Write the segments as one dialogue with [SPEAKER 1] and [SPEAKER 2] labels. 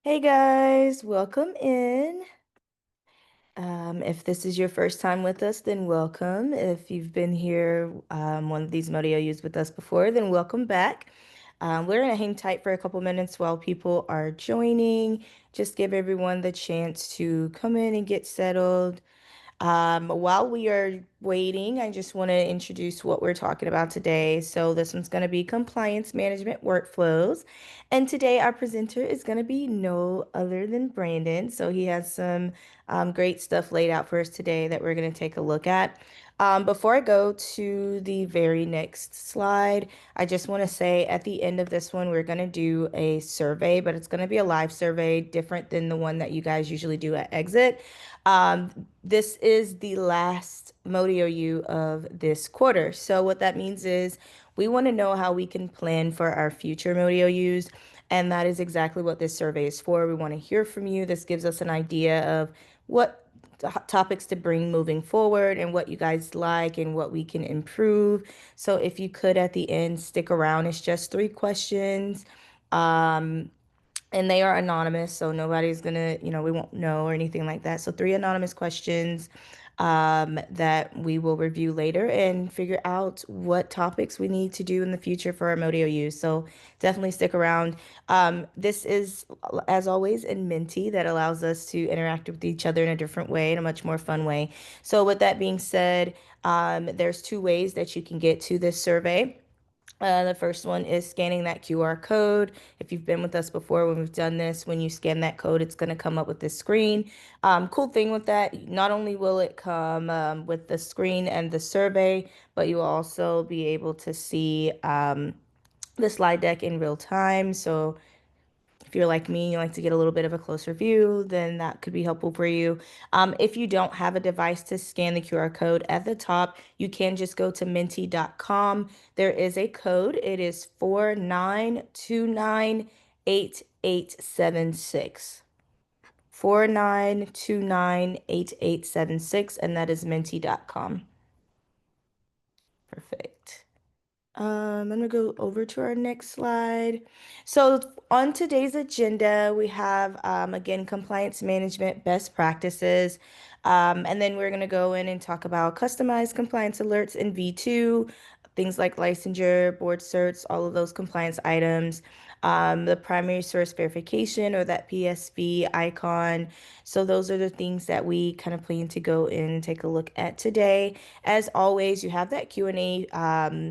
[SPEAKER 1] Hey guys, welcome in. If this is your first time with us, then welcome. If you've been here, one of these Modio's with us before, then welcome back. We're gonna hang tight for a couple minutes while people are joining. Just give everyone the chance to come in and get settled. While we are waiting, I just want to introduce what we're talking about today. So, this one's going to be compliance management workflows. And today, our presenter is going to be no other than Brandon. So, he has some great stuff laid out for us today that we're going to take a look at. Before I go to the very next slide, I just want to say at the end of this one, we're going to do a survey, but it's going to be a live survey, different than the one that you guys usually do at Exit. This is the last Modio U of this quarter. So what that means is we want to know how we can plan for our future Modio U's. And that is exactly what this survey is for. We want to hear from you. This gives us an idea of what topics to bring moving forward and what you guys like and what we can improve. So if you could at the end stick around, it's just three questions. Um, and they are anonymous, so nobody's gonna, we won't know or anything like that. So three anonymous questions that we will review later and figure out what topics we need to do in the future for our Modio use. So definitely stick around. This is, as always, in Menti that allows us to interact with each other in a different way, in a much more fun way. So with that being said, there's two ways that you can get to this survey. The first one is scanning that QR code. If you've been with us before when we've done this, when you scan that code, it's going to come up with this screen. Cool thing with that, not only will it come with the screen and the survey, but you will also be able to see the slide deck in real time. So if you're like me, you like to get a little bit of a closer view, then that could be helpful for you. If you don't have a device to scan the QR code at the top, you can just go to menti.com. There is a code. It is 49298876. 49298876, and that is menti.com. Perfect. I'm gonna go over to our next slide. So on today's agenda, we have again compliance management best practices, and then we're gonna go in and talk about customized compliance alerts in V2, things like licensure, board certs, all of those compliance items. The primary source verification or that PSV icon. So those are the things that we kind of plan to go in and take a look at today. As always, you have that Q&A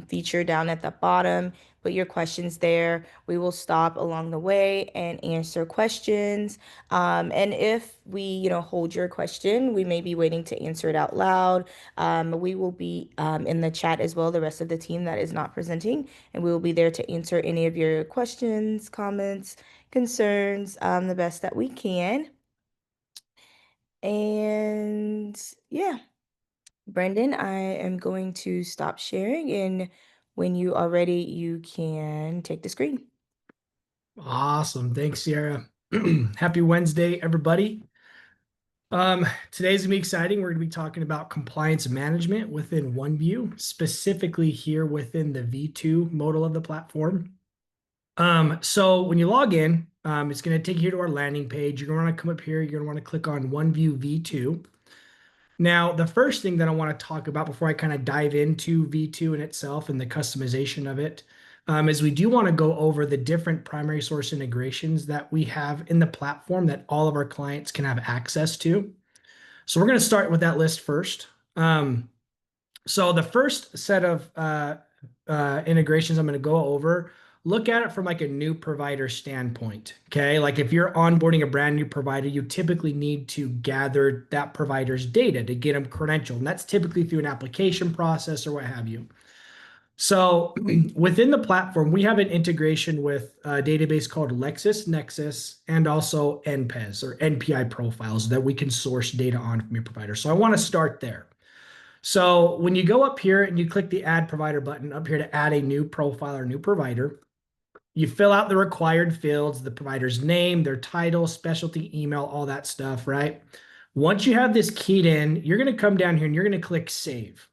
[SPEAKER 1] feature down at the bottom. Put your questions there. We will stop along the way and answer questions. And if we, hold your question, we may be waiting to answer it out loud. We will be in the chat as well, the rest of the team that is not presenting, and we will be there to answer any of your questions, comments, concerns, the best that we can. And yeah. Brendan, I am going to stop sharing, and when you are ready, you can take the screen.
[SPEAKER 2] Awesome. Thanks, Sierra. Happy Wednesday, everybody. Today's gonna be exciting. We're gonna be talking about compliance management within OneView, specifically here within the V2 modal of the platform. So when you log in, it's gonna take you to our landing page. You're gonna want to come up here. You're gonna want to click on OneView V2. Now, the first thing that I want to talk about before I kind of dive into V2 in itself and the customization of it, is we do want to go over the different primary source integrations that we have in the platform that all of our clients can have access to. So we're going to start with that list first. So the first set of integrations I'm going to go over, look at it from like a new provider standpoint. Okay, like if you're onboarding a brand new provider, you typically need to gather that provider's data to get them credentialed, and that's typically through an application process or what have you. So within the platform, we have an integration with a database called LexisNexis and also NPEs or NPI profiles that we can source data on from your provider. So I want to start there. So when you go up here and you click the add provider button up here to add a new profile or new provider, you fill out the required fields, the provider's name, their title, specialty, email, all that stuff, right? Once you have this keyed in, you're going to come down here and you're going to click save.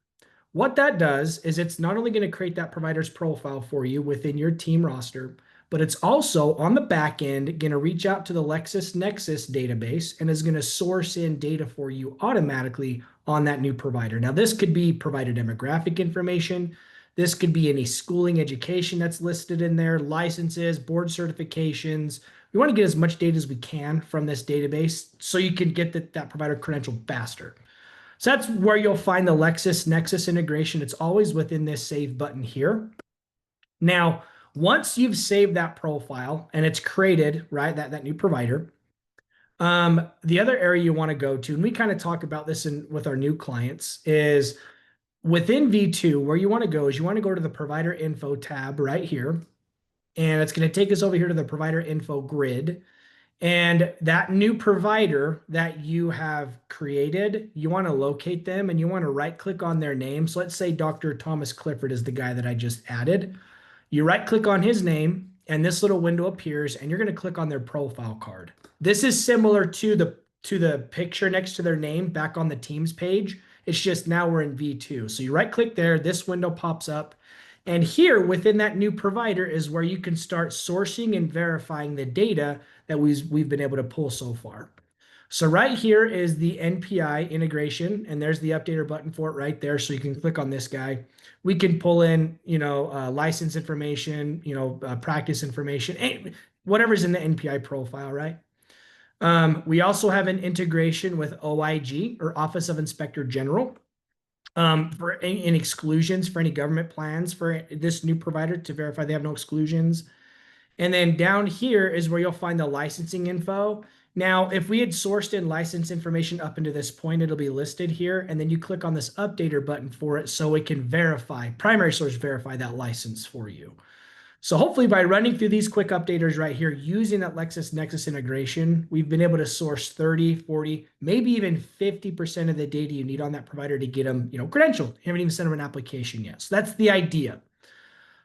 [SPEAKER 2] What that does is it's not only going to create that provider's profile for you within your team roster, but it's also on the back end going to reach out to the LexisNexis database and is going to source in data for you automatically on that new provider. Now, this could be provider demographic information. This could be any schooling education that's listed in there, licenses, board certifications. We want to get as much data as we can from this database so you can get that provider credential faster. So that's where you'll find the LexisNexis integration. It's always within this save button here. Now, once you've saved that profile and it's created, right, that new provider, the other area you want to go to, and we kind of talk about this with our new clients, is within V2, where you want to go is you want to go to the provider info tab right here. And it's going to take us over here to the provider info grid. And that new provider that you have created, you want to locate them and you want to right click on their name. So let's say Dr. Thomas Clifford is the guy that I just added. You right click on his name and this little window appears and you're going to click on their profile card. This is similar to the picture next to their name back on the Teams page. It's just now we're in V2. So you right click there, this window pops up. And here within that new provider is where you can start sourcing and verifying the data that we've been able to pull so far. So right here is the NPI integration, and there's the updater button for it right there. So you can click on this guy. We can pull in, license information, practice information, whatever's in the NPI profile, right? We also have an integration with OIG, or Office of Inspector General, for any exclusions for any government plans for this new provider to verify they have no exclusions. And then down here is where you'll find the licensing info. Now, if we had sourced in license information up into this point, it'll be listed here. And then you click on this updater button for it so it can primary source verify that license for you. So hopefully by running through these quick updaters right here, using that LexisNexis integration, we've been able to source 30, 40, maybe even 50% of the data you need on that provider to get them, credentialed. You haven't even sent them an application yet. So that's the idea.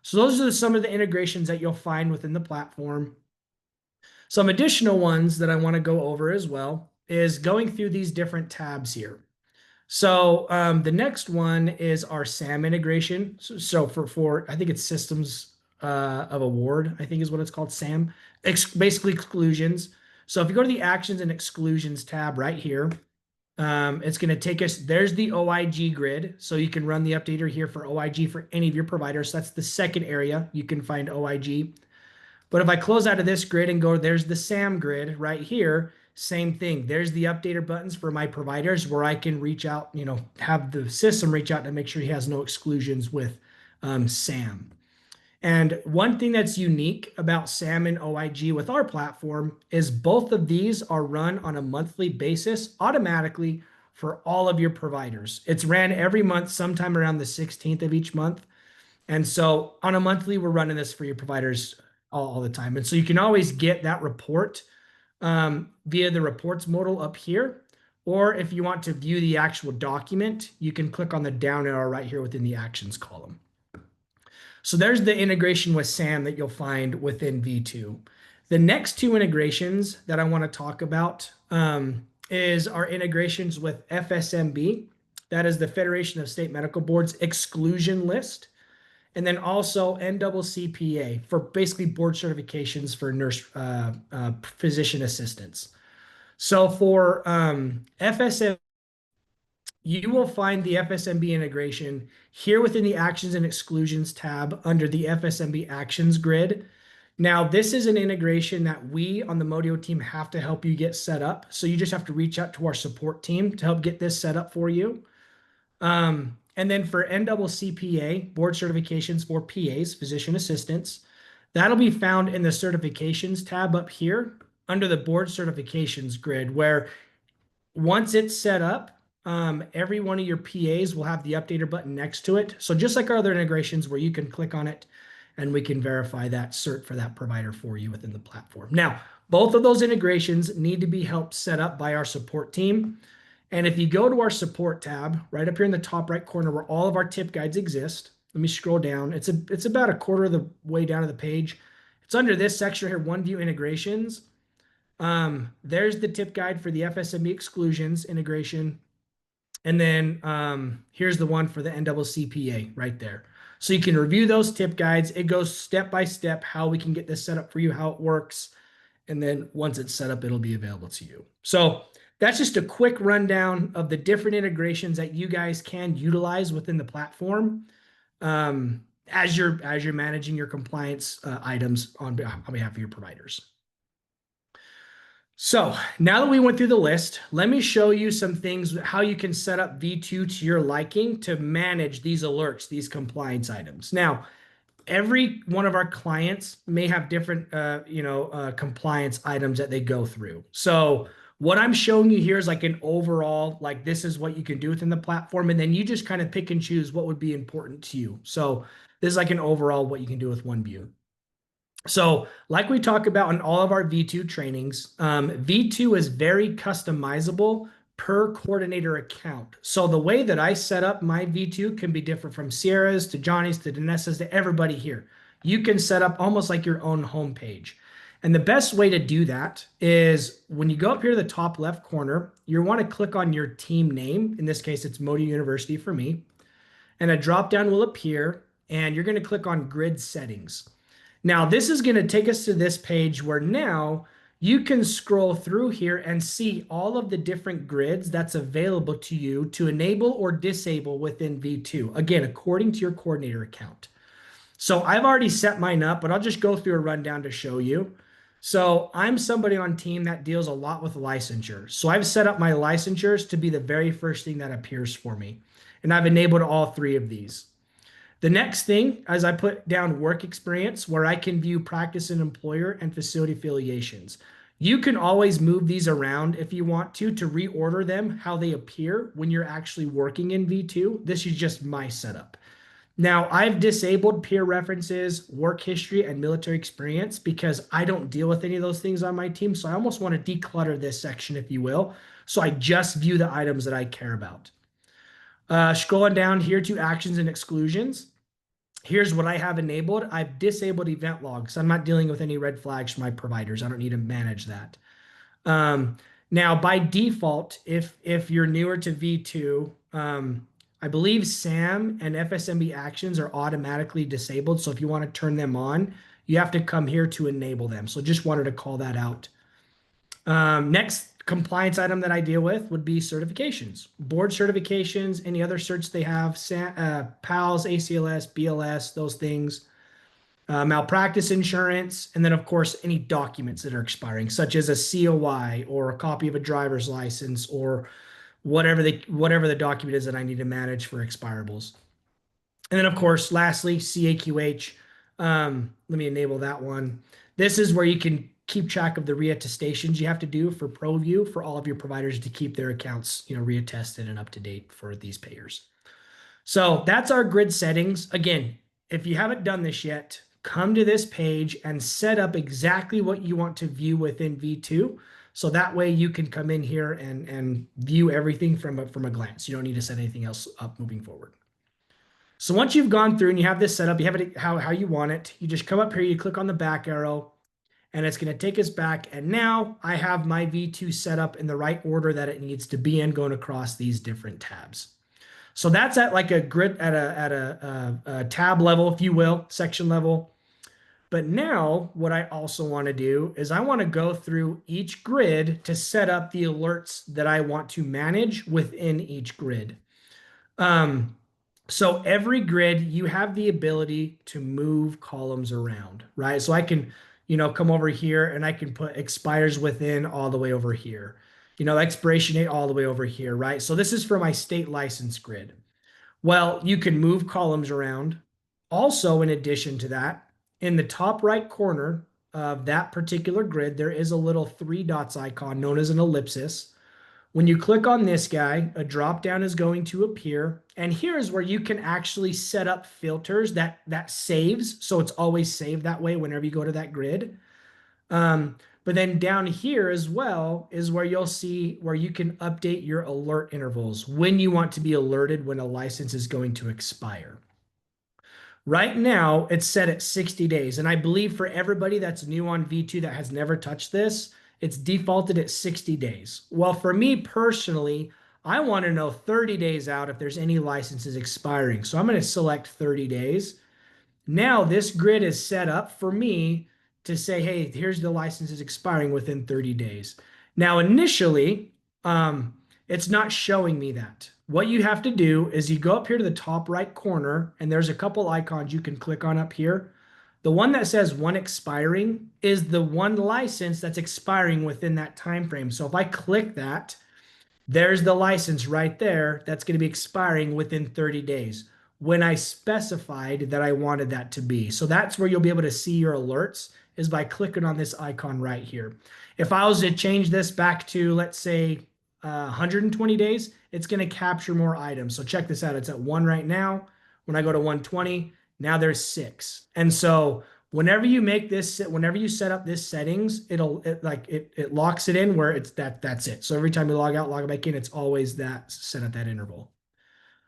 [SPEAKER 2] So those are some of the integrations that you'll find within the platform. Some additional ones that I want to go over as well is going through these different tabs here. So the next one is our SAM integration. So for I think it's systems of award, I think is what it's called, SAM, basically exclusions. So if you go to the actions and exclusions tab right here, it's going to take us, there's the OIG grid. So you can run the updater here for OIG for any of your providers. So that's the second area you can find OIG. But if I close out of this grid and go, there's the SAM grid right here, same thing. There's the updater buttons for my providers where I can reach out, have the system reach out to make sure he has no exclusions with SAM. And one thing that's unique about SAM and OIG with our platform is both of these are run on a monthly basis automatically for all of your providers. It's ran every month, sometime around the 16th of each month. And so on a monthly, we're running this for your providers all the time. And so you can always get that report via the reports modal up here. Or if you want to view the actual document, you can click on the down arrow right here within the actions column. So there's the integration with SAM that you'll find within V2. The next two integrations that I want to talk about is our integrations with FSMB. That is the Federation of State Medical Boards exclusion list. And then also NCCPA for basically board certifications for nurse physician assistants. So for FSMB, you will find the FSMB integration here within the Actions and Exclusions tab under the FSMB Actions grid. Now, this is an integration that we on the Modio team have to help you get set up. So you just have to reach out to our support team to help get this set up for you. And then for NCCPA, board certifications for PAs, physician assistants, that'll be found in the certifications tab up here under the board certifications grid, where once it's set up, every one of your PAs will have the updater button next to it. So just like our other integrations where you can click on it and we can verify that cert for that provider for you within the platform. Now, both of those integrations need to be helped set up by our support team. And if you go to our support tab, right up here in the top right corner where all of our tip guides exist, let me scroll down. It's about a quarter of the way down to the page. It's under this section here, OneView integrations. There's the tip guide for the FSME exclusions integration. And then here's the one for the NCCPA right there. So you can review those tip guides. It goes step by step how we can get this set up for you, how it works. And then once it's set up, it'll be available to you. So that's just a quick rundown of the different integrations that you guys can utilize within the platform as you're managing your compliance items on behalf of your providers. So now that we went through the list, let me show you some things, how you can set up V2 to your liking to manage these alerts, these compliance items. Now, every one of our clients may have different, compliance items that they go through. So what I'm showing you here is like an overall, like this is what you can do within the platform. And then you just kind of pick and choose what would be important to you. So this is like an overall what you can do with OneView. So like we talk about in all of our V2 trainings, V2 is very customizable per coordinator account. So the way that I set up my V2 can be different from Sierra's to Johnny's to Danessa's to everybody here. You can set up almost like your own homepage. And the best way to do that is when you go up here to the top left corner, you want to click on your team name. In this case, it's Modio University for me. And a drop down will appear and you're going to click on grid settings. Now, this is going to take us to this page where now you can scroll through here and see all of the different grids that's available to you to enable or disable within V2. Again, according to your coordinator account. So I've already set mine up, but I'll just go through a rundown to show you. So I'm somebody on team that deals a lot with licensure. So I've set up my licensures to be the very first thing that appears for me. And I've enabled all three of these. The next thing, as I put down work experience, where I can view practice and employer and facility affiliations. You can always move these around if you want to reorder them how they appear when you're actually working in V2. This is just my setup. Now, I've disabled peer references, work history, and military experience because I don't deal with any of those things on my team. So I almost want to declutter this section, if you will. So I just view the items that I care about. Scrolling down here to actions and exclusions. Here's what I have enabled. I've disabled event logs. I'm not dealing with any red flags from my providers. I don't need to manage that. Now, by default, if you're newer to V2, I believe SAM and FSMB actions are automatically disabled. So if you want to turn them on, you have to come here to enable them. So just wanted to call that out. Next compliance item that I deal with would be certifications, board certifications, any other certs they have, PALS, ACLS, BLS, those things, malpractice insurance, and then of course any documents that are expiring, such as a COI or a copy of a driver's license or whatever the document is that I need to manage for expirables. And then of course, lastly, CAQH. Let me enable that one. This is where you can keep track of the reattestations you have to do for ProView for all of your providers to keep their accounts, reattested and up to date for these payers. So that's our grid settings. Again, if you haven't done this yet, come to this page and set up exactly what you want to view within V2. So that way you can come in here and view everything from a glance. You don't need to set anything else up moving forward. So once you've gone through and you have this set up, you have it how you want it. You just come up here, you click on the back arrow, and it's going to take us back. And now I have my V2 set up in the right order that it needs to be in, going across these different tabs. So that's at like a grid at a tab level, if you will, section level. But now what I also want to do is I want to go through each grid to set up the alerts that I want to manage within each grid. So every grid, you have the ability to move columns around, right? So I can, come over here and I can put expires within all the way over here, expiration date all the way over here, right? So this is for my state license grid. Well, you can move columns around. Also, in addition to that, in the top right corner of that particular grid, there is a little three dots icon known as an ellipsis. When you click on this guy, a drop down is going to appear. And here's where you can actually set up filters that saves. So it's always saved that way whenever you go to that grid. But then down here as well is where you'll see where you can update your alert intervals when you want to be alerted when a license is going to expire. Right now, it's set at 60 days. And I believe for everybody that's new on V2 that has never touched this, it's defaulted at 60 days. Well, for me personally, I want to know 30 days out if there's any licenses expiring. So I'm going to select 30 days. Now this grid is set up for me to say, hey, here's the licenses expiring within 30 days. Now, initially, it's not showing me that. What you have to do is you go up here to the top right corner, and there's a couple icons you can click on up here. The one that says one expiring is the one license that's expiring within that time frame. So if I click that, there's the license right there that's going to be expiring within 30 days when I specified that I wanted that to be. So that's where you'll be able to see your alerts is by clicking on this icon right here. If I was to change this back to, let's say, 120 days, it's going to capture more items. So check this out. It's at 1 right now. When I go to 120, now there's 6. And so whenever you make this, whenever you set up this settings, it locks it in where it's that's it. So every time you log out, log back in, it's always that set at that interval.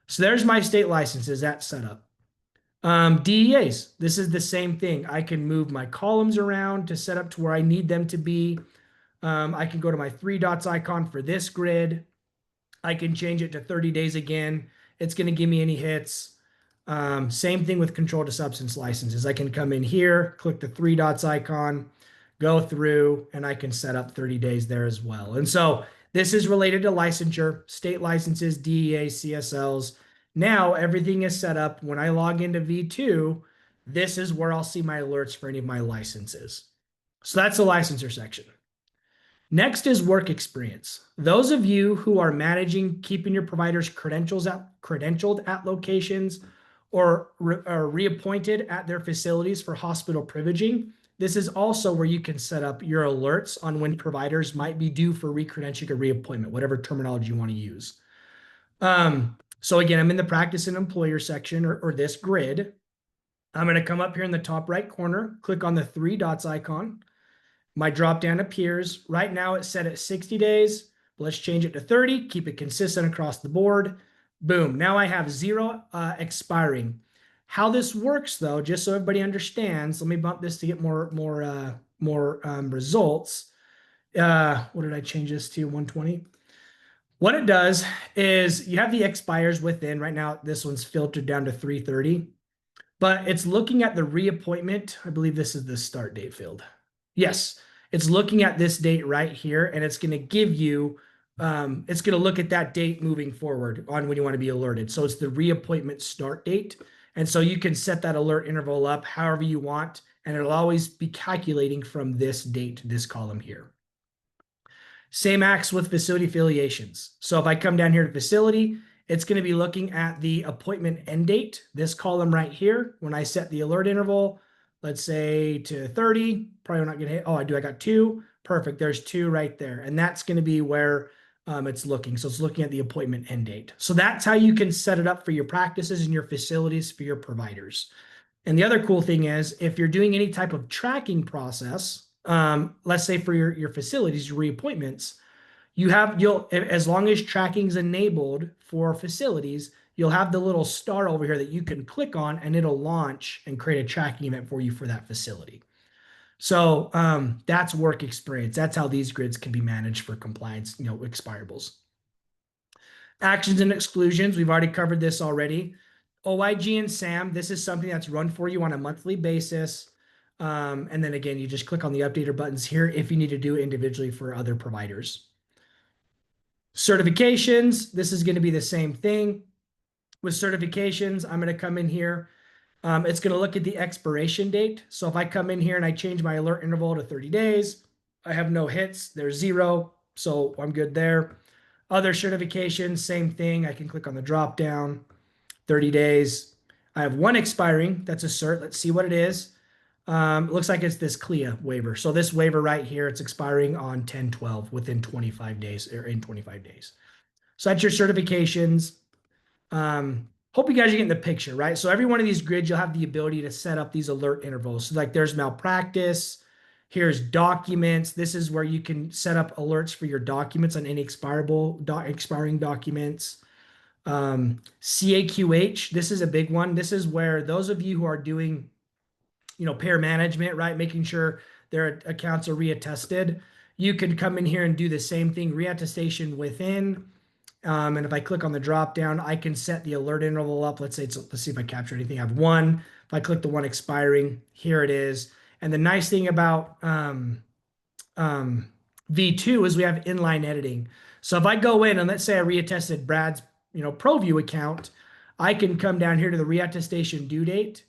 [SPEAKER 2] So there's my state licenses, that's set up. DEAs, this is the same thing. I can move my columns around to set up to where I need them to be. I can go to my 3 dots icon for this grid. I can change it to 30 days again. It's going to give me any hits. Same thing with controlled substance licenses. I can come in here, click the 3 dots icon, go through, and I can set up 30 days there as well. And so this is related to licensure, state licenses, DEA, CSLs. Now everything is set up. When I log into V2, this is where I'll see my alerts for any of my licenses. So that's the licensure section. Next is work experience. Those of you who are managing keeping your providers credentialed at locations or are reappointed at their facilities for hospital privileging, this is also where you can set up your alerts on when providers might be due for recredentialing or reappointment, whatever terminology you want to use. So again, I'm in the practice and employer section or this grid. I'm going to come up here in the top right corner, click on the 3 dots icon. My drop down appears. Right now it's set at 60 days. Let's change it to 30, keep it consistent across the board. Boom, now I have 0 expiring. How this works though, just so everybody understands, let me bump this to get more results. What did I change this to, 120? What it does is you have the expires within, right now this one's filtered down to 330, but it's looking at the reappointment. I believe this is the start date field. Yes, it's looking at this date right here, and it's going to give you, it's going to look at that date moving forward on when you want to be alerted. So it's the reappointment start date. And so you can set that alert interval up however you want, and it'll always be calculating from this date to this column here. Same acts with facility affiliations. So if I come down here to facility, it's going to be looking at the appointment end date, this column right here. When I set the alert interval, let's say to 30, probably not going to hit. Oh, I got 2. Perfect. There's 2 right there. And that's going to be where it's looking. So it's looking at the appointment end date. So that's how you can set it up for your practices and your facilities for your providers. And the other cool thing is if you're doing any type of tracking process, let's say for your facilities, your reappointments, you'll, as long as tracking is enabled for facilities, you'll have the little star over here that you can click on and it'll launch and create a tracking event for you for that facility. So that's work experience. That's how these grids can be managed for compliance, expirables. Actions and exclusions. We've already covered this already. OIG and SAM. This is something that's run for you on a monthly basis. And then again, you just click on the updater buttons here if you need to do it individually for other providers. Certifications. This is going to be the same thing. With certifications, I'm going to come in here. It's going to look at the expiration date. So if I come in here and I change my alert interval to 30 days, I have no hits. There's 0. So I'm good there. Other certifications, same thing. I can click on the drop down, 30 days. I have 1 expiring. That's a cert. Let's see what it is. It looks like it's this CLIA waiver. So this waiver right here, it's expiring on 10/12 within 25 days or in 25 days. So that's your certifications. Hope you guys are getting the picture, right? So every one of these grids, you'll have the ability to set up these alert intervals. So like there's malpractice, here's documents. This is where you can set up alerts for your documents on any expiring documents. CAQH, this is a big one. This is where those of you who are doing, payer management, right? Making sure their accounts are reattested. You can come in here and do the same thing, reattestation within. And if I click on the drop down, I can set the alert interval up. Let's see if I capture anything. I have one. If I click the one expiring, here it is. And the nice thing about um, V2 is we have inline editing. So if I go in and let's say I reattested Brad's, ProView account, I can come down here to the reattestation due date.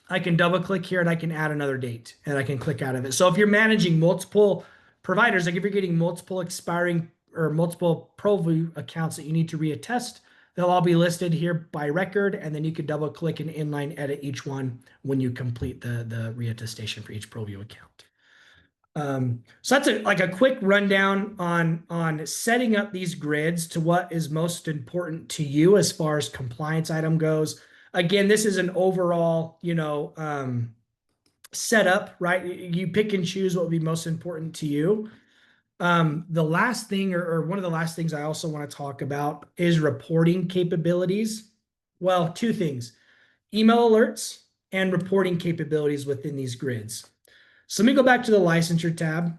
[SPEAKER 2] I can double click here and I can add another date and I can click out of it. So if you're managing multiple providers, like if you're getting multiple expiring or multiple ProView accounts that you need to reattest, they'll all be listed here by record, and then you can double click and inline edit each one when you complete the reattestation for each ProView account. So that's like a quick rundown on setting up these grids to what is most important to you as far as compliance item goes. Again, this is an overall, setup, right? You pick and choose what would be most important to you. The last thing, or one of the last things I also want to talk about is reporting capabilities. Well, two things: email alerts and reporting capabilities within these grids. So let me go back to the licensure tab.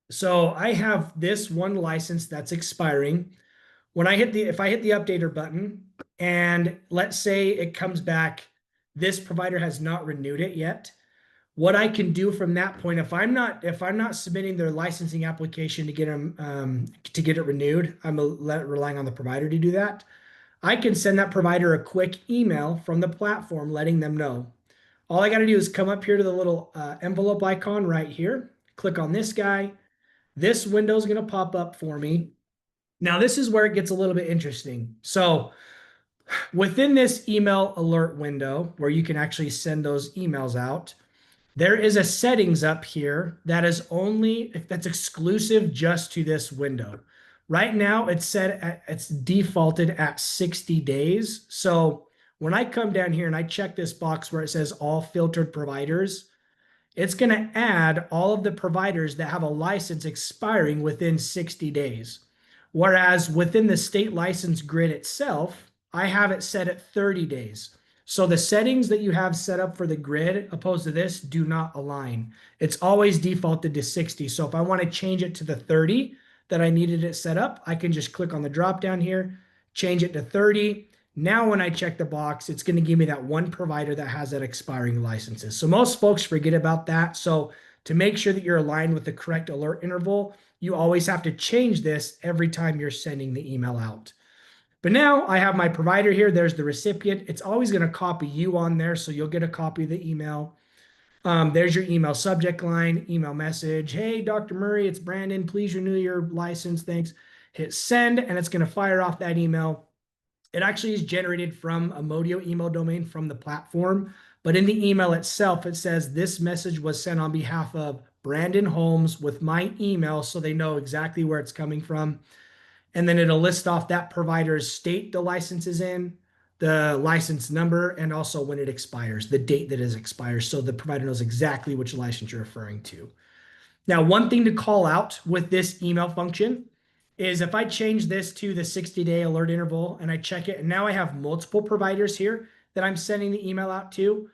[SPEAKER 2] So I have this one license that's expiring. When I hit if I hit the updater button, and let's say it comes back, this provider has not renewed it yet. What I can do from that point, if I'm not submitting their licensing application to get them to get it renewed, I'm relying on the provider to do that. I can send that provider a quick email from the platform letting them know. All I got to do is come up here to the little envelope icon right here, click on this guy. This window is going to pop up for me. Now, this is where it gets a little bit interesting. So within this email alert window where you can actually send those emails out, there is a settings up here that is that's exclusive just to this window. Right now, it's defaulted at 60 days. So when I come down here and I check this box where it says all filtered providers, it's going to add all of the providers that have a license expiring within 60 days. Whereas within the state license grid itself, I have it set at 30 days. So the settings that you have set up for the grid opposed to this do not align. It's always defaulted to 60. So if I want to change it to the 30 that I needed it set up, I can just click on the drop down here, change it to 30. Now, when I check the box, it's going to give me that one provider that has that expiring licenses. So most folks forget about that. So to make sure that you're aligned with the correct alert interval, you always have to change this every time you're sending the email out. But now I have my provider here. There's the recipient. It's always going to copy you on there, so you'll get a copy of the email. There's your email subject line, email message. Hey, Dr. Murray, it's Brandon. Please renew your license. Thanks. Hit send, and it's going to fire off that email. It actually is generated from a Modio email domain from the platform. But in the email itself, it says this message was sent on behalf of Brandon Holmes with my email, so they know exactly where it's coming from. And then it'll list off that provider's state the license is in, the license number, and also when it expires, the date that it expires. So the provider knows exactly which license you're referring to. Now, one thing to call out with this email function is if I change this to the 60-day alert interval and I check it, and now I have multiple providers here that I'm sending the email out to,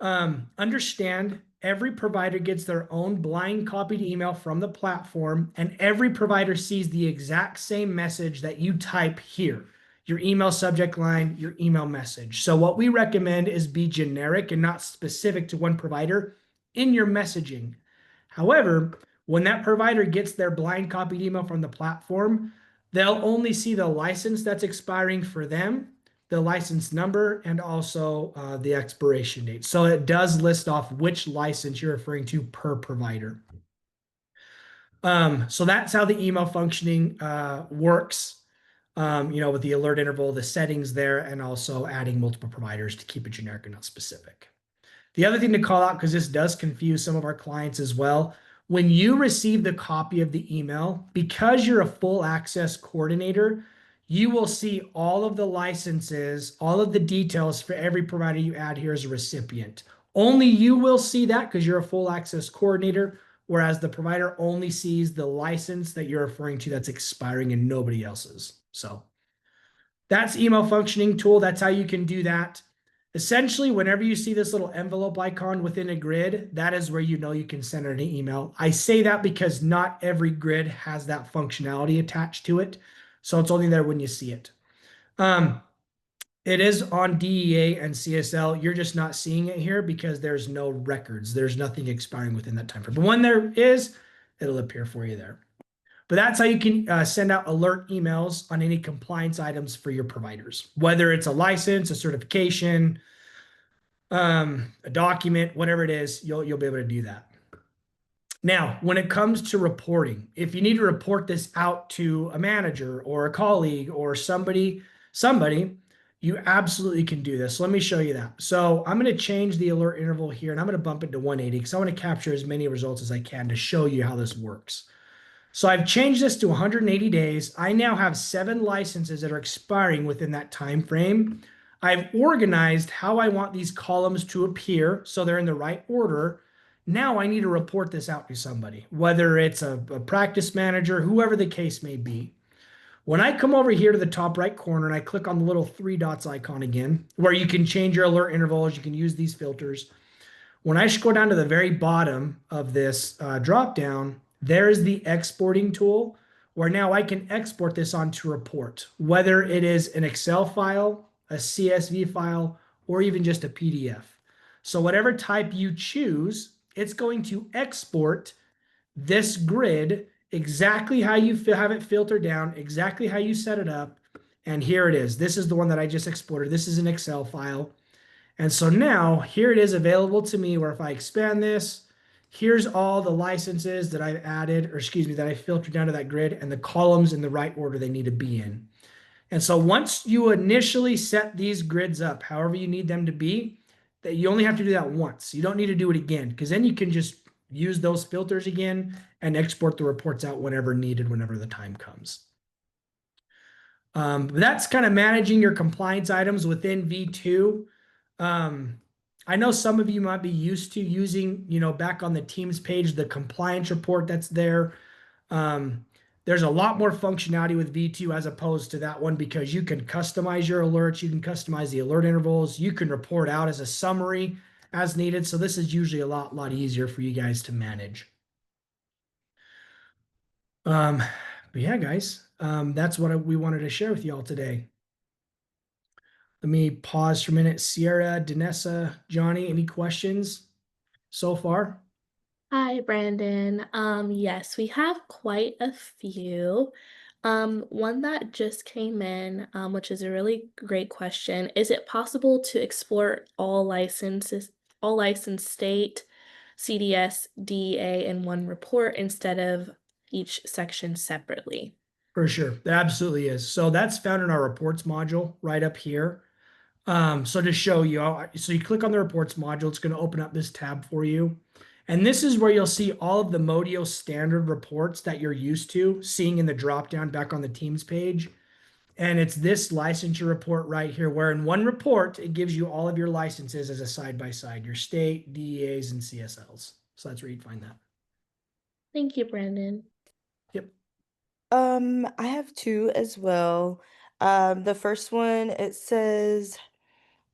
[SPEAKER 2] understand every provider gets their own blind copied email from the platform, and every provider sees the exact same message that you type here, your email subject line, your email message. So what we recommend is be generic and not specific to one provider in your messaging. However, when that provider gets their blind copied email from the platform, they'll only see the license that's expiring for them, the license number, and also the expiration date. So it does list off which license you're referring to per provider. So that's how the email functioning works, with the alert interval, the settings there, and also adding multiple providers to keep it generic and not specific. The other thing to call out, because this does confuse some of our clients as well, when you receive the copy of the email, because you're a full access coordinator, you will see all of the licenses, all of the details for every provider you add here as a recipient. Only you will see that because you're a full access coordinator, whereas the provider only sees the license that you're referring to that's expiring and nobody else's. So that's email functioning tool. That's how you can do that. Essentially, whenever you see this little envelope icon within a grid, that is where you know you can send an email. I say that because not every grid has that functionality attached to it. So it's only there when you see it. Um, it is on DEA and CSL. You're just not seeing it here because there's no records. There's nothing expiring within that time frame. But when there is, it'll appear for you there. But that's how you can send out alert emails on any compliance items for your providers, whether it's a license, a certification, a document, whatever it is, you'll be able to do that. Now, when it comes to reporting, if you need to report this out to a manager or a colleague or somebody, you absolutely can do this. Let me show you that. So I'm going to change the alert interval here and I'm going to bump it to 180 because I want to capture as many results as I can to show you how this works. So I've changed this to 180 days. I now have 7 licenses that are expiring within that time frame. I've organized how I want these columns to appear so they're in the right order. Now I need to report this out to somebody, whether it's a practice manager, whoever the case may be. When I come over here to the top right corner and I click on the little 3 dots icon again, where you can change your alert intervals, you can use these filters. When I scroll down to the very bottom of this drop down, there's the exporting tool where now I can export this onto report, whether it is an Excel file, a CSV file, or even just a PDF. So whatever type you choose, it's going to export this grid exactly how you have it filtered down, exactly how you set it up. And here it is. This is the one that I just exported. This is an Excel file. And so now here it is available to me where if I expand this, here's all the licenses that I've added, or excuse me, that I filtered down to that grid and the columns in the right order they need to be in. And so once you initially set these grids up, however you need them to be, that you only have to do that once. You don't need to do it again because then you can just use those filters again and export the reports out whenever needed, whenever the time comes. That's kind of managing your compliance items within V2. I know some of you might be used to using, back on the Teams page, the compliance report that's there. There's a lot more functionality with V2 as opposed to that one because you can customize your alerts, you can customize the alert intervals, you can report out as a summary as needed. So this is usually a lot easier for you guys to manage. But yeah, guys, that's what we wanted to share with you all today. Let me pause for a minute. Sierra, Danessa, Johnny, any questions so far?
[SPEAKER 3] Hi, Brandon. Yes, we have quite a few. One that just came in, which is a really great question. Is it possible to export all licensed state, CDS, DEA in one report instead of each section separately?
[SPEAKER 2] For sure. There absolutely is. So that's found in our reports module right up here. So to show you, so you click on the reports module, it's going to open up this tab for you. And this is where you'll see all of the Modio standard reports that you're used to seeing in the dropdown back on the Teams page. And it's this licensure report right here, where in one report, it gives you all of your licenses as a side-by-side, your state, DEAs, and CSLs. So that's where you'd find that.
[SPEAKER 3] Thank you, Brandon.
[SPEAKER 2] Yep.
[SPEAKER 1] I have 2 as well. The first one, it says,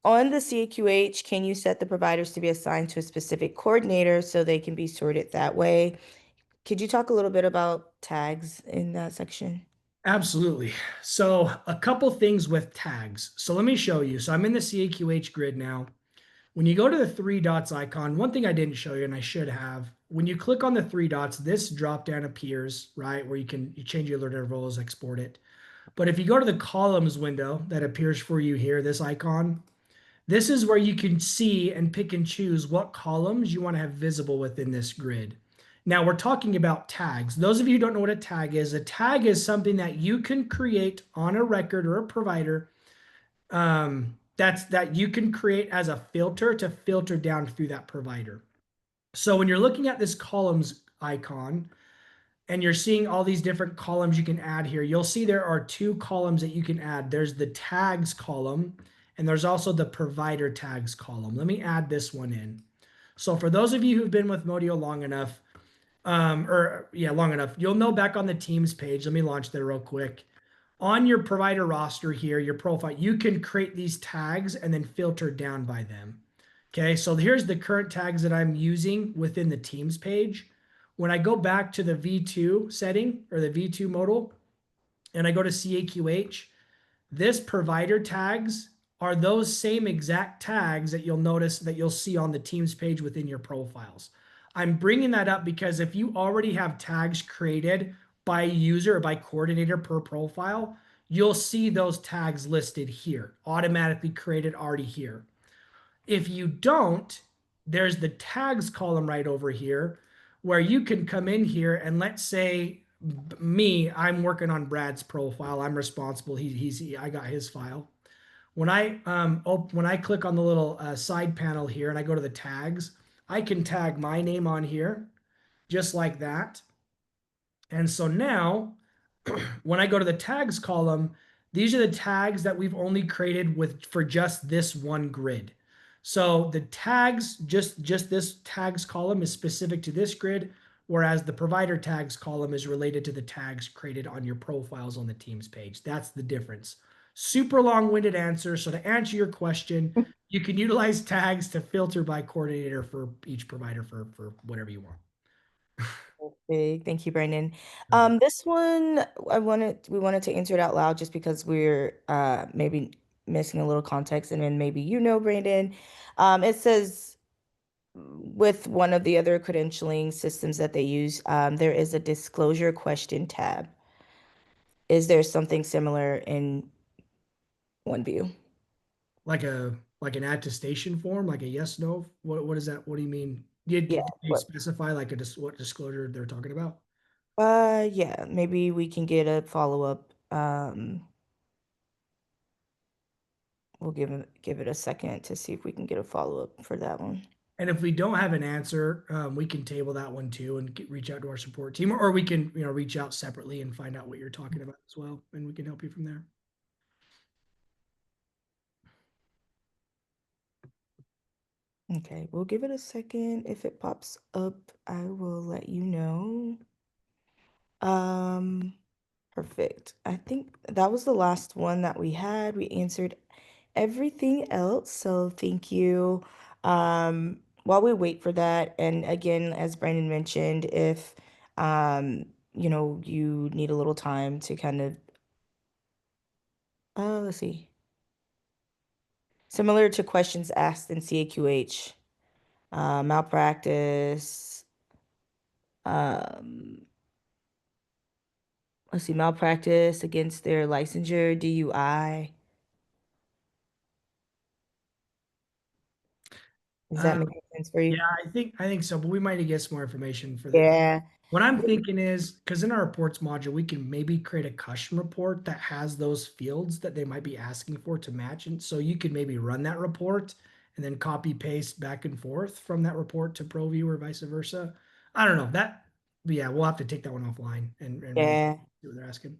[SPEAKER 1] on the CAQH, can you set the providers to be assigned to a specific coordinator so they can be sorted that way? Could you talk a little bit about tags in that section?
[SPEAKER 2] Absolutely. So a couple things with tags. So let me show you. So I'm in the CAQH grid now. When you go to the 3 dots icon, one thing I didn't show you and I should have, when you click on the 3 dots, this drop down appears, right? Where you change your alert intervals, export it. But if you go to the columns window that appears for you here, this icon, this is where you can see and pick and choose what columns you want to have visible within this grid. Now we're talking about tags. Those of you who don't know what a tag is something that you can create on a record or a provider that you can create as a filter to filter down through that provider. So when you're looking at this columns icon and you're seeing all these different columns you can add here, you'll see there are 2 columns that you can add. There's the tags column and there's also the provider tags column. Let me add this one in. So for those of you who've been with Modio long enough, long enough, you'll know back on the Teams page, let me launch there real quick. On your provider roster here, your profile, you can create these tags and then filter down by them. Okay, so here's the current tags that I'm using within the Teams page. When I go back to the V2 setting or the V2 modal, and I go to CAQH, this provider tags are those same exact tags that you'll notice that you'll see on the Teams page within your profiles. I'm bringing that up because if you already have tags created by user or by coordinator per profile, you'll see those tags listed here, automatically created already here. If you don't, there's the tags column right over here where you can come in here and let's say me, I'm working on Brad's profile. I'm responsible. I got his file. When I click on the little side panel here and I go to the tags, I can tag my name on here just like that. And so now when I go to the tags column, these are the tags that we've only created with for just this one grid. So the tags, just this tags column is specific to this grid, whereas the provider tags column is related to the tags created on your profiles on the Teams page. That's the difference. Super long-winded answer. So to answer your question, you can utilize tags to filter by coordinator for each provider for whatever you want.
[SPEAKER 1] Okay, thank you, Brandon. This one we wanted to answer it out loud just because we're maybe missing a little context, and then maybe Brandon. It says with one of the other credentialing systems that they use, there is a disclosure question tab. Is there something similar in OneView?
[SPEAKER 2] Like an attestation form, like a yes no. What is that? What do you mean? Did
[SPEAKER 1] Yeah.
[SPEAKER 2] you specify like what disclosure they're talking about?
[SPEAKER 1] Yeah, maybe we can get a follow-up. We'll give it a second to see if we can get a follow-up for that one.
[SPEAKER 2] And if we don't have an answer, we can table that one too and reach out to our support team, or we can reach out separately and find out what you're talking about as well, and we can help you from there.
[SPEAKER 1] Okay, we'll give it a second. If it pops up, I will let you know. Um, Perfect. I think that was the last one that we had. We answered everything else, so thank you. While we wait for that, and again, as Brandon mentioned, if you need a little time to kind of let's see. Similar to questions asked in CAQH, malpractice, um, let's see, malpractice against their licensure, DUI. Does that
[SPEAKER 2] Um,
[SPEAKER 1] make sense for
[SPEAKER 2] yeah,
[SPEAKER 1] you?
[SPEAKER 2] I think so, but we might get some more information for the.
[SPEAKER 1] Yeah.
[SPEAKER 2] What I'm thinking is, because in our reports module, we can maybe create a custom report that has those fields that they might be asking for to match. And so you could maybe run that report and then copy paste back and forth from that report to ProView or vice versa. I don't know that, but yeah, we'll have to take that one offline and maybe
[SPEAKER 1] Yeah.
[SPEAKER 2] see what they're asking.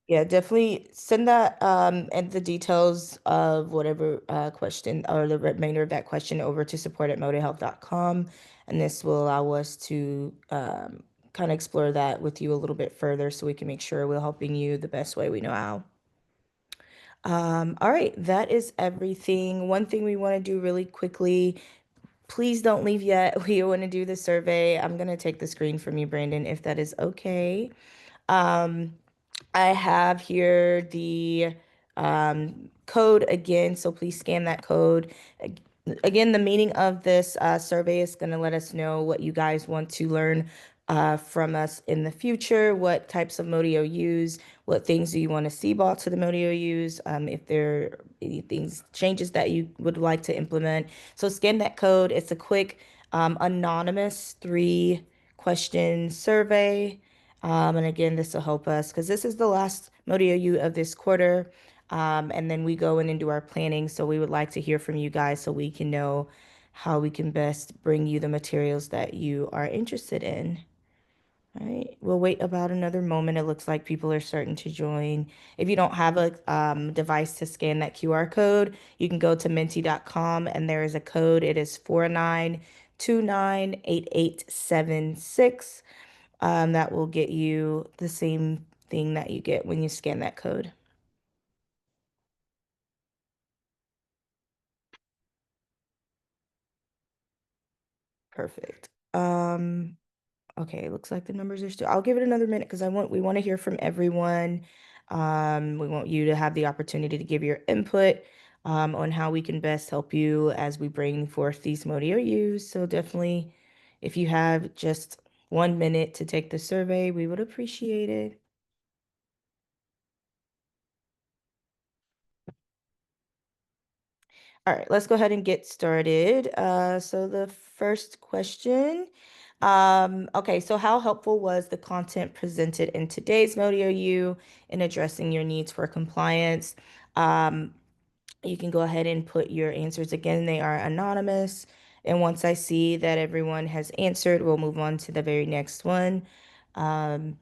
[SPEAKER 1] Yeah, definitely send that and the details of whatever question or the remainder of that question over to support@modahealth.com. And this will allow us to kind of explore that with you a little bit further so we can make sure we're helping you the best way we know how. All right, that is everything. One thing we want to do really quickly, please don't leave yet. We want to do the survey. I'm going to take the screen from you, Brandon, if that is okay. Um, I have here the code again, so please scan that code. Again, the meaning of this survey is going to let us know what you guys want to learn from us in the future, what types of Modio use, what things do you want to see brought to the Modio use, if there are any things, changes that you would like to implement. So scan that code. It's a quick, anonymous 3-question survey. And again, this will help us because this is the last Modio U of this quarter. And then we go in and do our planning. So we would like to hear from you guys so we can know how we can best bring you the materials that you are interested in. All right, we'll wait about another moment. It looks like people are starting to join. If you don't have a device to scan that QR code, you can go to menti.com and there is a code. It is 49298876. That will get you the same thing that you get when you scan that code. Perfect. Okay, looks like the numbers are still. I'll give it another minute because we want to hear from everyone. We want you to have the opportunity to give your input on how we can best help you as we bring forth these Modio U's. So definitely, if you have just 1 minute to take the survey, we would appreciate it. All right, let's go ahead and get started. So the first question, okay, so how helpful was the content presented in today's Modio U in addressing your needs for compliance? You can go ahead and put your answers again. They are anonymous. And once I see that everyone has answered, we'll move on to the very next one. Um,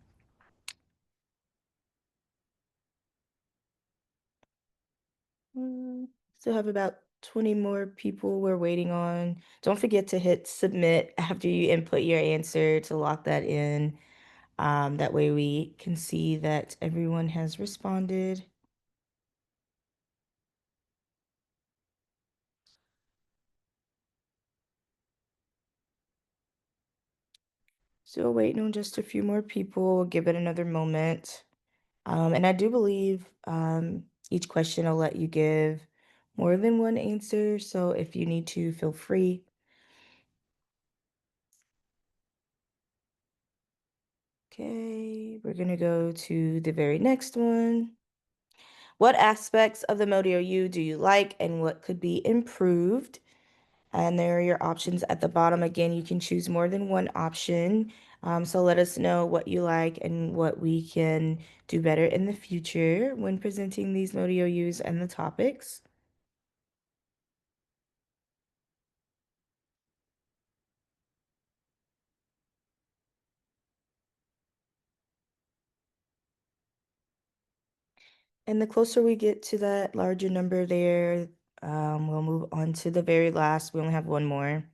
[SPEAKER 1] Still have about 20 more people we're waiting on. Don't forget to hit submit after you input your answer to lock that in. That way we can see that everyone has responded. Still waiting on just a few more people. We'll give it another moment. And I do believe each question will let you give more than one answer. So if you need to, feel free. Okay, we're gonna go to the very next one. What aspects of the Modio U do you like and what could be improved? And there are your options at the bottom. Again, you can choose more than one option. So let us know what you like and what we can do better in the future when presenting these Modio U's and the topics. And the closer we get to that larger number there, we'll move on to the very last. We only have one more.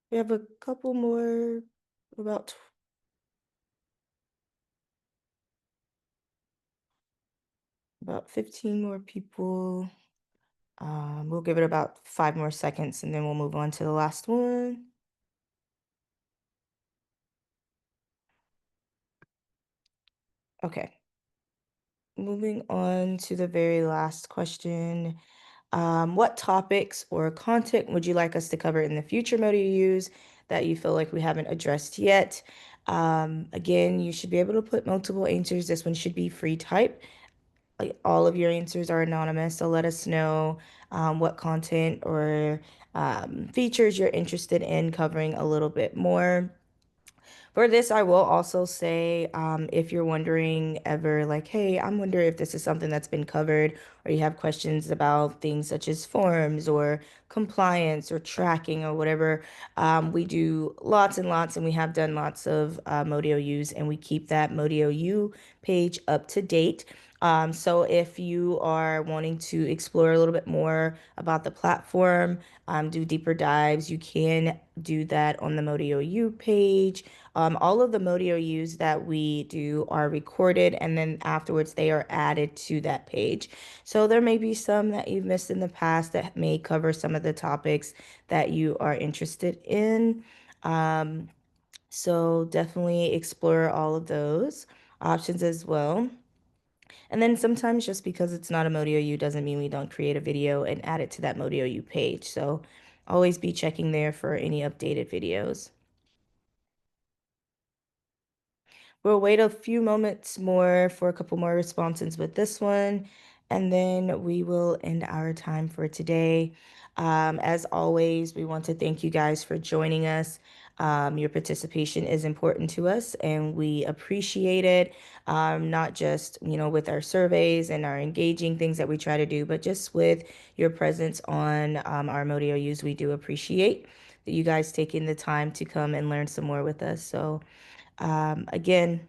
[SPEAKER 1] We have a couple more, about about 15 more people. We'll give it about 5 more seconds and then we'll move on to the last one. Okay. Moving on to the very last question. What topics or content would you like us to cover in the future Modio Use that you feel like we haven't addressed yet? Again, you should be able to put multiple answers. This one should be free type. Like all of your answers are anonymous, so let us know what content or features you're interested in covering a little bit more. For this, I will also say, if you're wondering ever, like, hey, I'm wondering if this is something that's been covered, or you have questions about things such as forms or compliance or tracking or whatever, we do lots and lots, and we have done lots of Modio U's, and we keep that Modio U page up to date. So if you are wanting to explore a little bit more about the platform, do deeper dives, you can do that on the Modio U page. All of the Modio U's that we do are recorded and then afterwards they are added to that page. So there may be some that you've missed in the past that may cover some of the topics that you are interested in. Um, so definitely explore all of those options as well. And then sometimes just because it's not a Modio U doesn't mean we don't create a video and add it to that Modio U page. So always be checking there for any updated videos. We'll wait a few moments more for a couple more responses with this one, and then we will end our time for today. As always, we want to thank you guys for joining us. Your participation is important to us, and we appreciate it. Not just, with our surveys and our engaging things that we try to do, but just with your presence on our Modio Use. We do appreciate that you guys taking the time to come and learn some more with us. So again,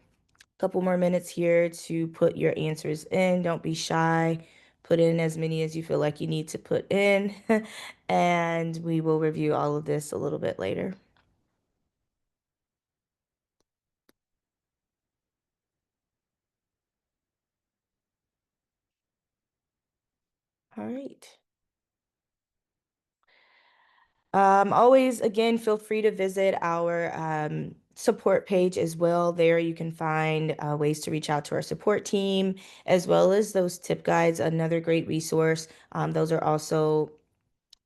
[SPEAKER 1] a couple more minutes here to put your answers in. Don't be shy. put in as many as you feel like you need to put in, and we will review all of this a little bit later. All right. Always, again, feel free to visit our support page as well. There you can find ways to reach out to our support team, as well as those tip guides, another great resource. Those are also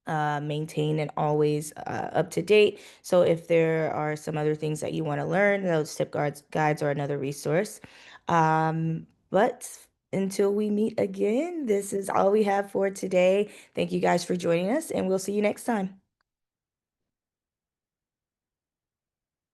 [SPEAKER 1] maintained and always up to date. So if there are some other things that you want to learn, those guides are another resource. But until we meet again, this is all we have for today. Thank you guys for joining us, and we'll see you next time.